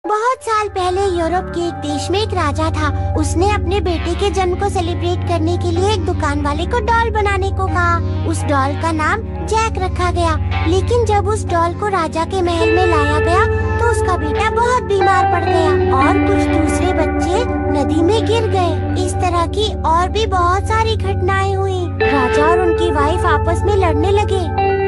बहुत साल पहले यूरोप के एक देश में एक राजा था। उसने अपने बेटे के जन्म को सेलिब्रेट करने के लिए एक दुकान वाले को डॉल बनाने को कहा। उस डॉल का नाम जैक रखा गया। लेकिन जब उस डॉल को राजा के महल में लाया गया तो उसका बेटा बहुत बीमार पड़ गया और कुछ दूसरे बच्चे नदी में गिर गए। इस तरह की और भी बहुत सारी घटनाएं हुई। राजा और उनकी वाइफ आपस में लड़ने लगे।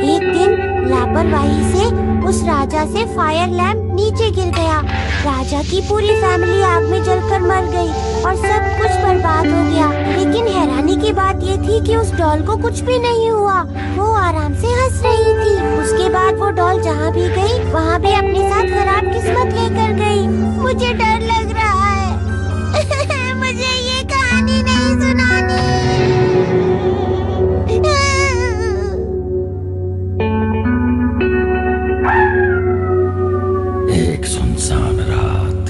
एक दिन लापरवाही से उस राजा से फायर लैम्प नीचे गिर गया। राजा की पूरी फैमिली आग में जलकर मर गई और सब कुछ बर्बाद हो गया। लेकिन हैरानी की बात ये थी कि उस डॉल को कुछ भी नहीं हुआ। वो आराम से हंस रही थी। उसके बाद वो डॉल जहाँ भी गई वहाँ भी अपने साथ खराब किस्मत लेकर गई। मुझे डर लग रहा है। मुझे ये कहानी नहीं सुनानी। एक सुनसान रात।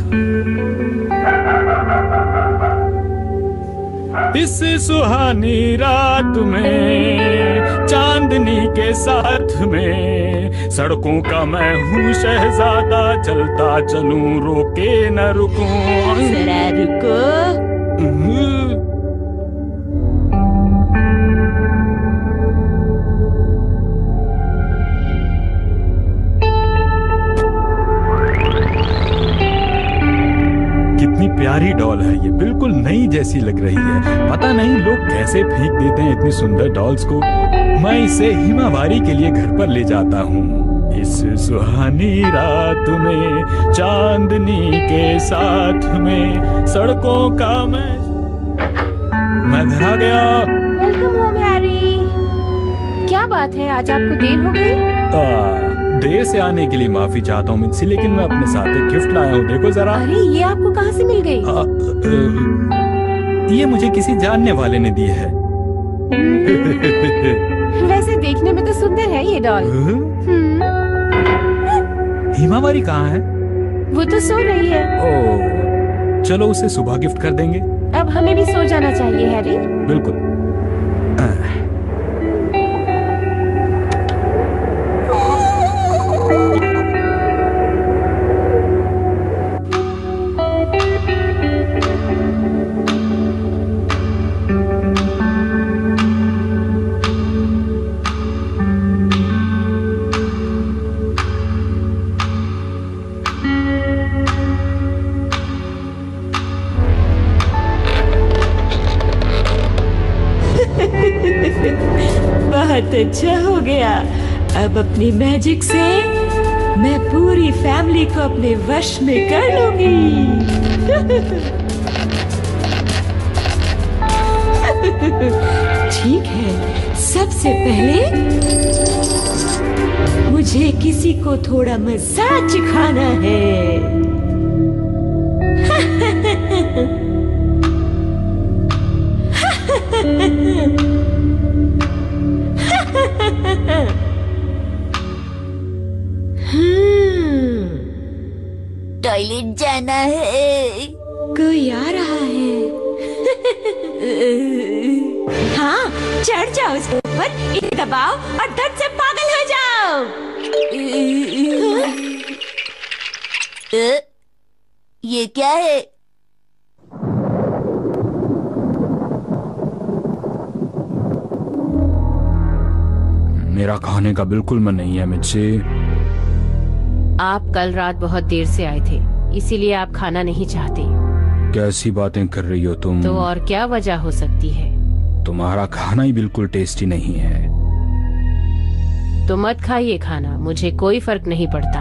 इस सुहानी रात में चांदनी के साथ में सड़कों का मैं हूँ शहजादा, चलता चलूं रोके न रुकूं। जरा रुको। कितनी प्यारी डॉल है ये, बिल्कुल नई जैसी लग रही है। पता नहीं लोग कैसे फेंक देते हैं इतनी सुंदर डॉल्स को। मैं इसे हिमावारी के लिए घर पर ले जाता हूँ। इस सुहानी रात में चांदनी के साथ में सड़कों का मैं घर आ गया। Welcome home Harry. क्या बात है, आज आपको देर हो गई? देर से आने के लिए माफी चाहता हूँ मित्सी, लेकिन मैं अपने साथ एक गिफ्ट लाया हूँ। देखो जरा। अरे ये आपको कहाँ से मिल गई? ये मुझे किसी जानने वाले ने दी है। वैसे देखने में तो सुंदर है ये डॉल। हिमावारी कहाँ है? वो तो सो रही है। ओह, चलो उसे सुबह गिफ्ट कर देंगे। अब हमें भी सो जाना चाहिए हैरी। बिल्कुल। बहुत अच्छा हो गया। अब अपनी मैजिक से मैं पूरी फैमिली को अपने वश में कर लूंगी। ठीक है, सबसे पहले मुझे किसी को थोड़ा मजा चिखाना है। टॉयलेट जाना है। कोई आ रहा है। हाँ, चढ़ जाओ उसके ऊपर, इसे दबाओ और दर्द से पागल हो जाओ। ये क्या है? मेरा खाने का बिल्कुल मन नहीं है मिर्ची। आप कल रात बहुत देर से आए थे, इसीलिए आप खाना नहीं चाहते। कैसी बातें कर रही हो तुम? तो और क्या वजह हो सकती है? तुम्हारा खाना ही बिल्कुल टेस्टी नहीं है। तो मत खाइए खाना, मुझे कोई फर्क नहीं पड़ता।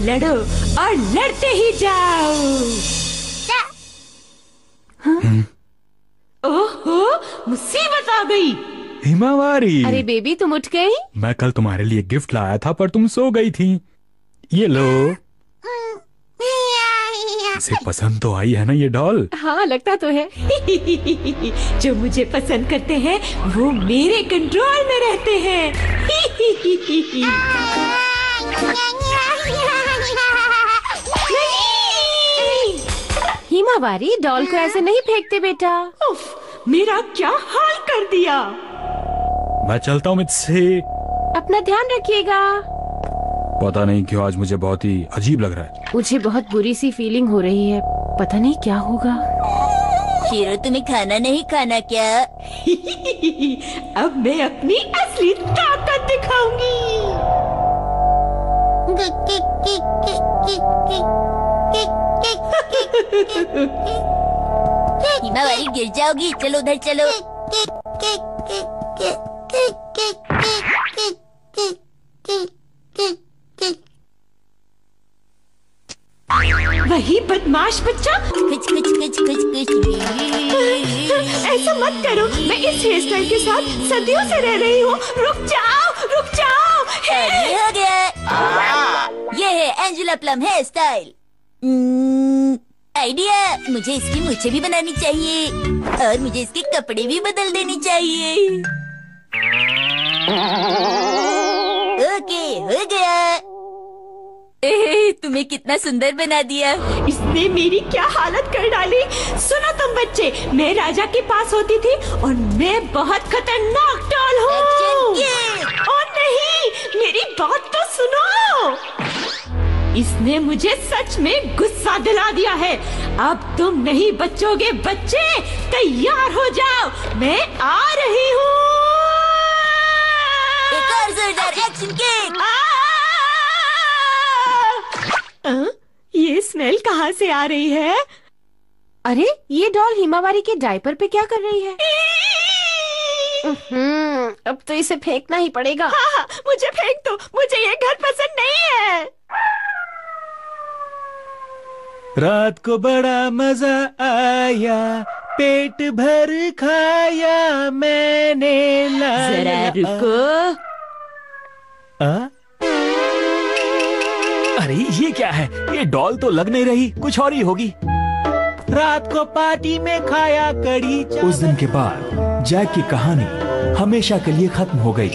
लड़ो और लड़ते ही जाओ। ओहो, मुसीबत आ गई। हिमावारी। अरे बेबी, तुम उठ गई? मैं कल तुम्हारे लिए गिफ्ट लाया था पर तुम सो गई थी। ये लो। इसे पसंद तो आई है ना ये डॉल? हाँ, लगता तो है। जो मुझे पसंद करते हैं वो मेरे कंट्रोल में रहते हैं। हिमावारी, डॉल को ऐसे नहीं फेंकते बेटा। उफ, मेरा क्या हाल कर दिया। मैं चलता हूँ मुझसे। अपना ध्यान रखिएगा। पता नहीं क्यों आज मुझे बहुत ही अजीब लग रहा है। मुझे बहुत बुरी सी फीलिंग हो रही है, पता नहीं क्या होगा। शीरो, तुम्हें खाना नहीं खाना क्या? अब मैं अपनी असली ताकत दिखाऊंगी। हिमावारी गिर जाओगी, चलो उधर चलो। वही बदमाश बच्चा। कुछ कुछ कुछ कुछ कुछ। ऐसा मत करो, मैं इस हेयर स्टाइल के साथ सदियों से रह रही हूँ। रुक जाओ, रुक जाओ। ये हो गया। ये है Angela Plum hair style. Idea, मुझे इसकी मूछें भी बनानी चाहिए और मुझे इसके कपड़े भी बदल देने चाहिए। ओके, हो गया। तुम्हें कितना सुंदर बना दिया। इसने मेरी क्या हालत कर डाली। सुनो तुम बच्चे, मैं राजा के पास होती थी और मैं बहुत खतरनाक डॉल हूँ। और नहीं, मेरी बात तो सुनो। इसने मुझे सच में गुस्सा दिला दिया है। अब तुम नहीं बचोगे बच्चे, तैयार हो जाओ, मैं आ रही हूँ। एक और जोरदार एक्शन किक। ये स्मेल कहाँ से आ रही है? अरे, ये डॉल हिमावारी के डायपर पे क्या कर रही है? अब तो इसे फेंकना ही पड़ेगा। हाँ, मुझे फेंक दो, मुझे ये घर पसंद नहीं है। रात को बड़ा मजा आया, पेट भर खाया मैंने। जरा रुको। अरे ये क्या है? ये डॉल तो लग नहीं रही, कुछ और ही होगी। रात को पार्टी में खाया कड़ी। उस दिन के बाद जैक की कहानी हमेशा के लिए खत्म हो गई।